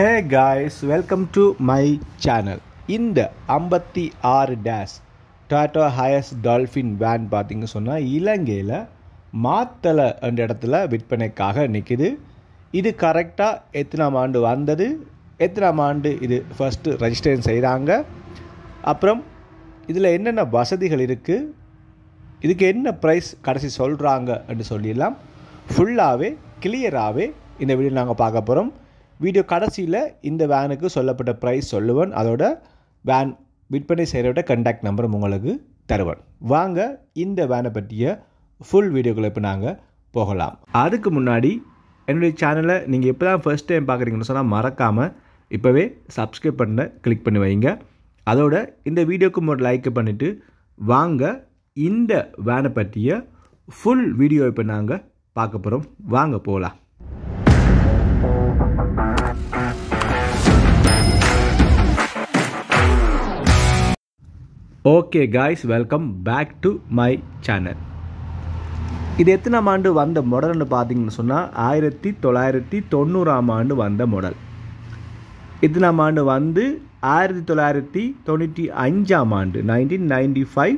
Hey guys, welcome to my channel. இந்த 56 dash Toyota Hiace Dolphin van பார்த்தீங்க சொன்னா இலங்கையில் மாத்தளை என்ற இடத்துல விற்பனைக்காக நிற்குது. இது கரெக்டாக எத்தனாம் ஆண்டு வந்தது, எத்தனாம் ஆண்டு இது ஃபஸ்ட்டு ரெஜிஸ்ட்ரேஷன் செய்கிறாங்க, அப்புறம் இதில் என்னென்ன வசதிகள் இருக்குது, இதுக்கு என்ன ப்ரைஸ் கடைசி சொல்கிறாங்க என்று சொல்லிடலாம். ஃபுல்லாகவே கிளியராகவே இந்த வீடியோ நாங்கள் பார்க்க போகிறோம். வீடியோ கடைசியில் இந்த வேனுக்கு சொல்லப்பட்ட ப்ரைஸ் சொல்லுவேன், அதோட வேன் விற்பனை செய்கிறோட கண்டாக்ட் நம்பரும் உங்களுக்கு தருவேன். வாங்க இந்த வேனை பற்றிய ஃபுல் வீடியோக்குள்ளே இப்போ நாங்கள் போகலாம். அதுக்கு முன்னாடி என்னுடைய சேனலை நீங்கள் இப்போ தான் ஃபர்ஸ்ட் டைம் பார்க்குறீங்கன்னு சொன்னால் மறக்காமல் இப்போவே சப்ஸ்கிரைப் பண்ண கிளிக் பண்ணி வைங்க. அதோட இந்த வீடியோக்கு ஒரு லைக் பண்ணிவிட்டு வாங்க இந்த வேனை பற்றிய ஃபுல் வீடியோ இப்போ நாங்கள் பார்க்க போகிறோம். வாங்க போகலாம். Okay guys, welcome back to my channel. இது எத்தனாம் ஆண்டு வந்த மாடல்னு பார்த்தீங்கன்னு சொன்னால் 1990ஆம் ஆண்டு வந்த மாடல். எத்தனாம் ஆண்டு வந்து 1995ஆம் ஆண்டு 1995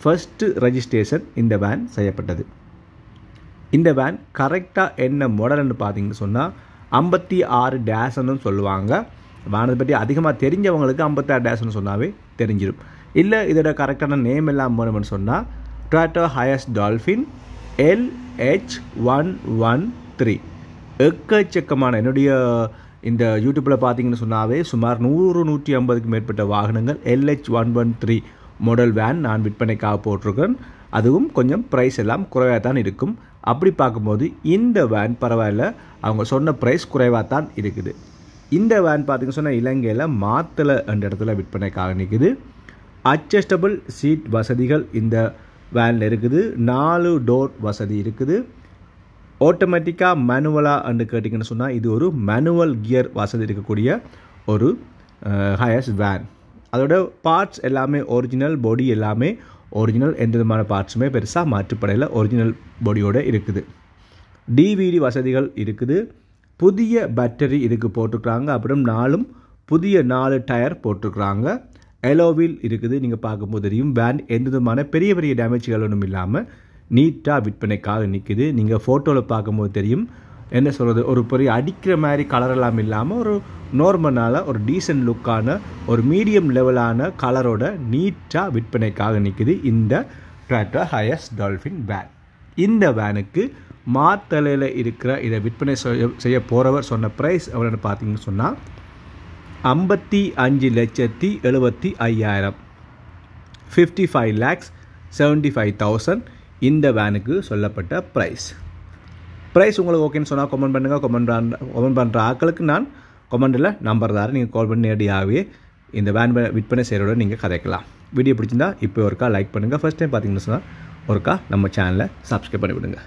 ஃபஸ்ட்டு ரெஜிஸ்ட்ரேஷன் இந்த வேன் செய்யப்பட்டது. இந்த வேன் கரெக்டாக என்ன மாடல்னு பார்த்தீங்கன்னு சொன்னால் 56 டேஷ்னு சொல்லுவாங்க. வேனை பற்றி அதிகமாக தெரிஞ்சவங்களுக்கு 56 டேஷ்னு சொன்னாவே தெரிஞ்சிடும். இல்லை இதோட கரெக்டான நேம் எல்லாம் வேணும்னு சொன்னால் Toyota Hiace Dolphin LH113. எக்கச்சக்கமான என்னுடைய இந்த யூடியூப்பில் பார்த்தீங்கன்னு சொன்னாவே சுமார் 100-150க்கு மேற்பட்ட வாகனங்கள் LH113 மாடல் வேன் நான் விற்பனைக்காக போட்டிருக்கேன். அதுவும் கொஞ்சம் ப்ரைஸ் எல்லாம் குறைவாக தான் இருக்கும். அப்படி பார்க்கும்போது இந்த வேன் பரவாயில்ல, அவங்க சொன்ன ப்ரைஸ் குறைவாக தான் இருக்குது. இந்த வேன் பார்த்திங்கன்னு சொன்னால் இலங்கையில் மாத்தளை என்ற இடத்துல விற்பனைக்காக நிற்குது. அட்ஜஸ்டபிள் சீட் வசதிகள் இந்த வேனில் இருக்குது. 4 டோர் வசதி இருக்குது. ஆட்டோமேட்டிக்காக மேனுவலாக என்று கேட்டிங்கன்னு சொன்னால் இது ஒரு மேனுவல் கியர் வசதி இருக்கக்கூடிய ஒரு ஹயஸ் வேன். அதோட பார்ட்ஸ் எல்லாமே ஒரிஜினல், பாடி எல்லாமே ஒரிஜினல், எந்த விதமான பார்ட்ஸுமே பெருசாக மாற்றுப்படையில் ஒரிஜினல் பாடியோடு இருக்குது. டிவிடி வசதிகள் இருக்குது. புதிய பேட்டரி இதுக்கு போட்டிருக்கிறாங்க. அப்புறம் புதிய 4 டயர் போட்டிருக்கிறாங்க. எலோவில் இருக்குது. நீங்கள் பார்க்கும்போது தெரியும் வேன் எந்த விதமான பெரிய பெரிய டேமேஜ்கள் ஒன்றும் இல்லாமல் நீட்டாக விற்பனைக்காக நிற்குது. நீங்கள் ஃபோட்டோவில் பார்க்கும்போது தெரியும், என்ன சொல்கிறது, ஒரு பெரிய அடிக்கிற மாதிரி கலரெல்லாம் இல்லாமல் ஒரு நார்மலான ஒரு டீசன்ட் லுக்கான ஒரு மீடியம் லெவலான கலரோட நீட்டாக விற்பனைக்காக நிற்குது இந்த Toyota Hiace Dolphin வேன். இந்த வேனுக்கு மாத்தளையில் இருக்கிற இதை விற்பனை செய்ய போகிறவர் சொன்ன ப்ரைஸ் எவ்வளோன்னு பார்த்தீங்கன்னு சொன்னால் 55,75,000 55,75,000 இந்த வேனுக்கு சொல்லப்பட்ட ப்ரைஸ். உங்களுக்கு ஓகேன்னு சொன்னால் கமெண்ட் பண்ணுங்கள். கமெண்ட் பண்ணுற ஆட்களுக்கு நான் கமெண்டில் நம்பர் தரேன். நீங்கள் கால் பண்ணி நேரடியாகவே இந்த வேன் விற்பனை செய்கிறோட நீங்கள் கதைக்கலாம். வீடியோ பிடிச்சிருந்தா இப்போ ஒருக்கா லைக் பண்ணுங்கள். ஃபஸ்ட் டைம் பார்த்தீங்கன்னு சொன்னால் ஒருக்கா நம்ம சேனலை சப்ஸ்கிரைப் பண்ணிவிடுங்க.